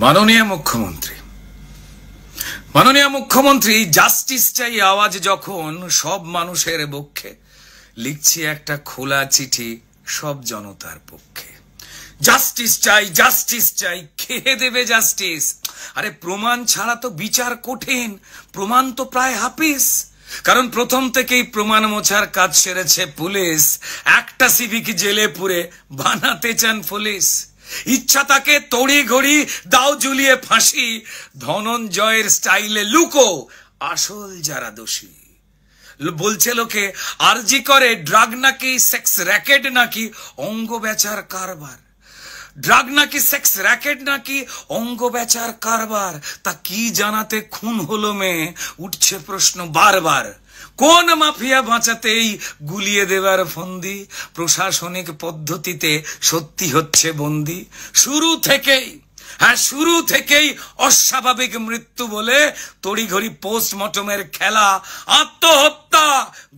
মাননীয় মুখ্যমন্ত্রী জাস্টিস চাই আওয়াজ যখন সব মানুষের পক্ষে, লিখছি একটা খোলা চিঠি সব জনতার পক্ষে। জাস্টিস চাই কে দেবে জাস্টিস? আরে প্রমাণ ছাড়া তো বিচার কঠিন, প্রমাণ তো প্রায় হাফিস। কারণ প্রথম থেকেই প্রমাণ মোছার কাজ সেরেছে পুলিশ। একটা সিভিক জেলে পুরে বানাতে চান পুলিশ। ইচ্ছা তাকে তড়ি ঘড়ি দাও ঝুলিয়ে ফাঁসি, ধনঞ্জয়ের স্টাইলে লুকো আসল যারা দোষী। বলছে লোকে আরজি করে ড্রাগ নাকি সেক্স র্যাকেট নাকি অঙ্গ বেচার কারবার। ড্রাগ নাকি সেক্স র্যাকেট নাকি অঙ্গ বেচার কারবার। তা কি জানাতে খুন হলো মেয়ে, উঠছে প্রশ্ন বারবার। কোন মাফিয়া বাঁচাতেই গুলিয়ে দেবার ফন্দি, প্রশাসনিক পদ্ধতিতে সত্যি হচ্ছে বন্দি। শুরু থেকেই অস্বাভাবিক মৃত্যু বলে তড়িঘড়ি পোস্টমর্টমের খেলা। আত্মহত্যা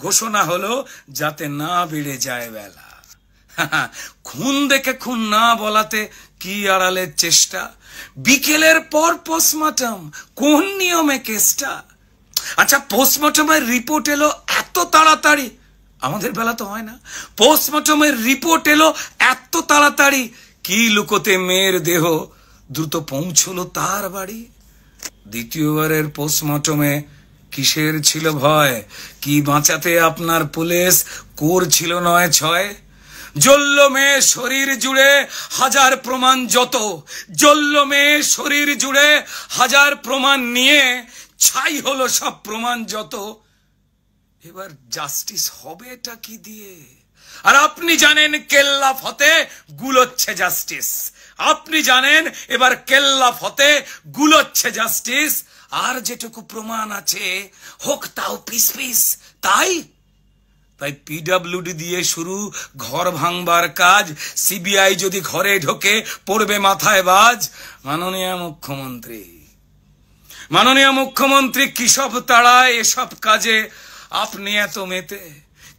ঘোষণা হলো যাতে না বেড়ে যায় বেলা। খুন দেখে খুন না বলাতে কি আড়ালের চেষ্টা। বিকেলের পর পোস্টমর্টম, কোন নিয়মে কেসটা? আচ্ছা, পোস্টমর্টমের রিপোর্ট এলো এত তাড়াতাড়ি, আমাদের বেলা তো হয় না। পোস্টমর্টমের রিপোর্ট এলো এত তাড়াতাড়ি, কি লুকোতে মেয়ের দেহ দ্রুত পৌঁছলো তার বাড়ি। দ্বিতীয়বারের পোস্টমর্টমে কিসের ছিল ভয়? কি বাঁচাতে আপনার পুলিশ করছিল ৯/৬? জ্বলল মেয়ে শরীর জুড়ে হাজার প্রমাণ যত, জ্বলল মেয়ে শরীর জুড়ে হাজার প্রমাণ নিয়ে ছাই হলো সব প্রমাণ যত। এবার জাস্টিস হবে এটা কি দিয়ে? আর আপনি জানেন কেল্লা ফতে গুলোচ্ছে জাস্টিস। আপনি জানেন এবার কেল্লা ফতে গুলোচ্ছে জাস্টিস। আর যেটুকু প্রমাণ আছে হোক তাও পিস পিস। তাই পিডব্লিউডি দিয়ে শুরু ঘর ভাঙবার কাজ। সিবিআই যদি ঘরে ঢোকে পড়বে মাথায় বাজ। মাননীয় মুখ্যমন্ত্রী কিসব তাড়ায় এসব কাজে আপনি এত মেতে?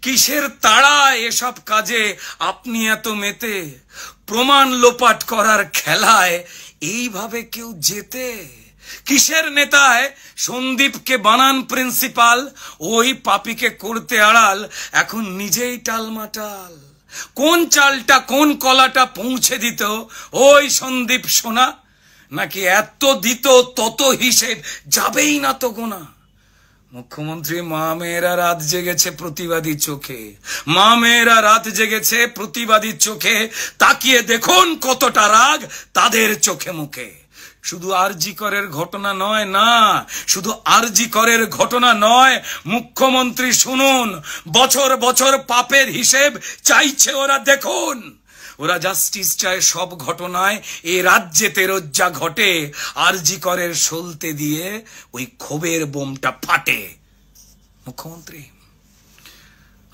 কিসের তাড়ায় এসব কাজে আপনি এত মেতে? প্রমাণ লোপাট করার খেলায় এইভাবে কেউ জেতে? কিসের নেতায় সন্দীপকে বানান প্রিন্সিপাল, ওই পাপীকে করতে আড়াল এখন নিজেই টালমাটাল। কোন চালটা কোন কলাটা পৌঁছে দিত ওই সন্দীপ সোনা? নাকি এত দিত তত হিসেব যাবেই না তো গোনা? মুখ্যমন্ত্রী মা মেয়েরা রাত জেগেছে প্রতিবাদী চোখে, মা মেয়েরা রাত জেগেছে প্রতিবাদী চোখে। তাকিয়ে দেখুন কতটা রাগ তাদের চোখে মুখে। শুধু আরজি করের ঘটনা নয়, না শুধু আরজি করের ঘটনা নয়, মুখ্যমন্ত্রী শুনুন, বছর বছর পাপের হিসেব চাইছে ওরা। দেখুন, ওরা জাস্টিস চায় সব ঘটনায় এ রাজ্যেতে রোজ্জা ঘটে। আরজি করের সলতে দিয়ে ওই ক্ষোভের বোমটা ফাটে। মুখ্যমন্ত্রী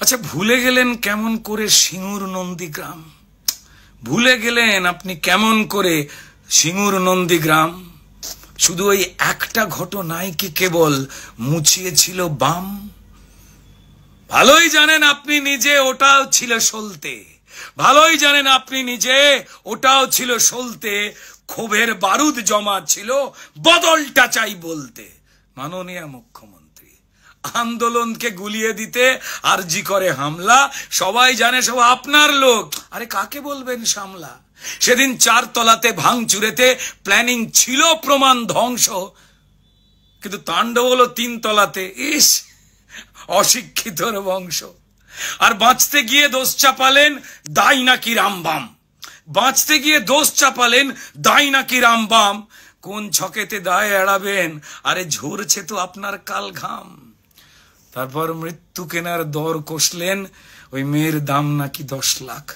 আচ্ছা, ভুলে গেলেন কেমন করে সিঙ্গুর নন্দীগ্রাম? ভুলে গেলেন আপনি কেমন করে সিঙ্গুর নন্দীগ্রাম? শুধু ওই একটা ঘটনায় কি কেবল মুছিয়েছিল বাম? ভালোই জানেন আপনি নিজে ওটাও ছিল সলতে, ভালোই জানেন আপনি নিজে ওটাও ছিল সলতে। ক্ষোভের বারুদ জমা ছিল, বদলটা চাই বলতে। মাননীয় মুখ্যমন্ত্রী, আন্দোলনকে গুলিয়ে দিতে আরজি করে হামলা, সবাই জানে সব আপনার লোক। আরে কাকে বলবেন সামলা? সেদিন 4 তলাতে ভাঙচুরেতে প্ল্যানিং ছিল প্রমাণ ধ্বংস, কিন্তু তাণ্ডব হলো 3 তলাতে। ইস, অশিক্ষিতর বংশ। আর বাঁচতে গিয়ে দোষ চাপালেন দাই নাকি রামবাম, বাঁচতে গিয়ে দোষ চাপালেন দাই নাকি রামবাম। কোন ছকেতে দায় এড়াবেন? আরে ঝরছে তো আপনার কাল ঘাম। তারপর মৃত্যু কেনার দর কষলেন, ওই মেয়ের দাম নাকি 10 লাখ।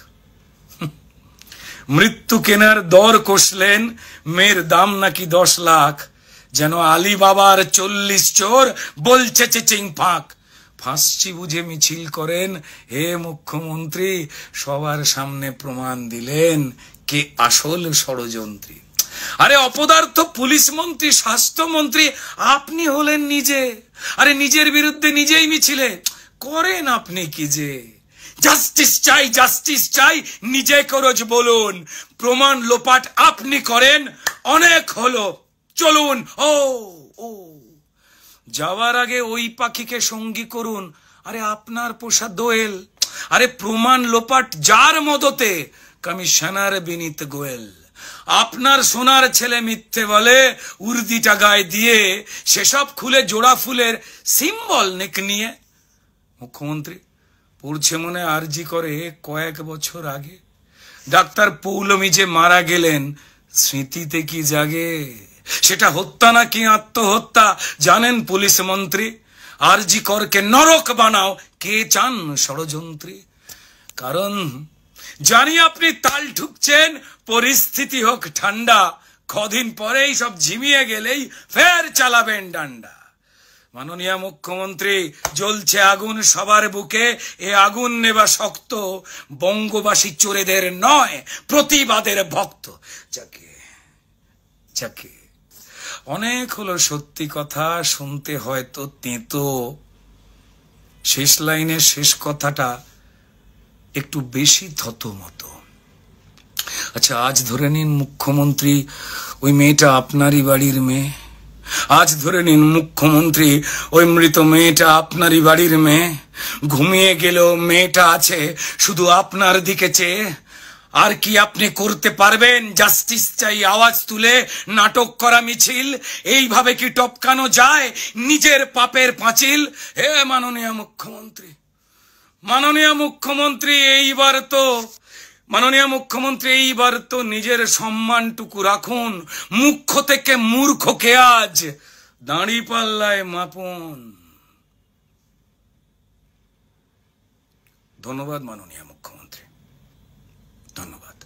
মৃত্যু কেনার দর কষলেন, মেয়ের দাম নাকি 10 লাখ। যেন আলী বাবার 40 চোর বলছে চেচিং ফাঁক। ফাঁসছি বুঝে মিছিল করেন, হে মুখ্যমন্ত্রী সবার সামনে প্রমাণ দিলেন কে আসল ষড়যন্ত্রী। আরে অপদার্থ পুলিশ মন্ত্রী, স্বাস্থ্যমন্ত্রী আপনি হলেন নিজে। আরে নিজের বিরুদ্ধে নিজেই মিছিলে করেন আপনি কি যে? জাস্টিস চাই নিজে করজ বলুন। প্রমাণ লোপাট আপনি করেন, অনেক হলো, চলুন। ও ও যাওয়ার আগে ওই পাখিকে সঙ্গী করুন। আরে আপনার পোষা দোয়েল, আরে প্রমাণ লোপাট যার মদতে, কমিশনার বিনীত গোয়েল। আপনার সোনার ছেলে মিথ্যে বলে উর্দিটা গায়ে দিয়ে, সেসব খুলে জোড়া ফুলের সিম্বল নেক নিয়ে। মুখ্যমন্ত্রী পড়ছে মনে আরজি করে কয়েক বছর আগে, ডাক্তার পৌলমী যে মারা গেলেন, স্মৃতিতে কি জাগে? সেটা হত্যা নাকি আত্মহত্যা জানেন পুলিশ মন্ত্রী? আরজি করকে নরক বানাও কে চান ষড়যন্ত্রী? কারণ জানি আপনি তাল ঠুকছেন, পরিস্থিতি হোক ঠান্ডা, কদিন পরেই সব ঝিমিয়ে গেলেই ফের চালাবেন ডান্ডা। মাননীয় মুখ্যমন্ত্রী, জ্বলছে আগুন সবার বুকে, এ আগুন নেবা শক্ত, বঙ্গবাসী চোরেদের নয় প্রতিবাদের ভক্ত। যাকে যাকে অনেক হলো সত্যি কথা, শুনতে হয়তো তেতো, শেষ লাইনের শেষ কথাটা একটু বেশি থতমতো। আচ্ছা, আজ ধরে নিন মুখ্যমন্ত্রী ওই মেয়েটা আপনারই বাড়ির মেয়ে। আজ ধরে নিন মুখ্যমন্ত্রী ওই মৃত মেয়েটা আপনারই বাড়ির মেয়ে। ঘুমিয়ে গেলেও মেয়েটা আছে শুধু আপনার দিকে চেয়ে। আর কি আপনি করতে পারবেন? জাস্টিস চাই আওয়াজ তুলে নাটক করা মিছিল, এইভাবে কি টপকানো যায় নিজের পাপের পাঁচিল? হে মাননীয় মুখ্যমন্ত্রী, মাননীয় মুখ্যমন্ত্রী, এইবার তো নিজের সম্মানটুকু রাখুন। মুখ্য থেকে মূর্খকে আজ দাঁড়ি পাল্লায় মাপুন। ধন্যবাদ মাননীয় মুখ্যমন্ত্রী, ধন্যবাদ।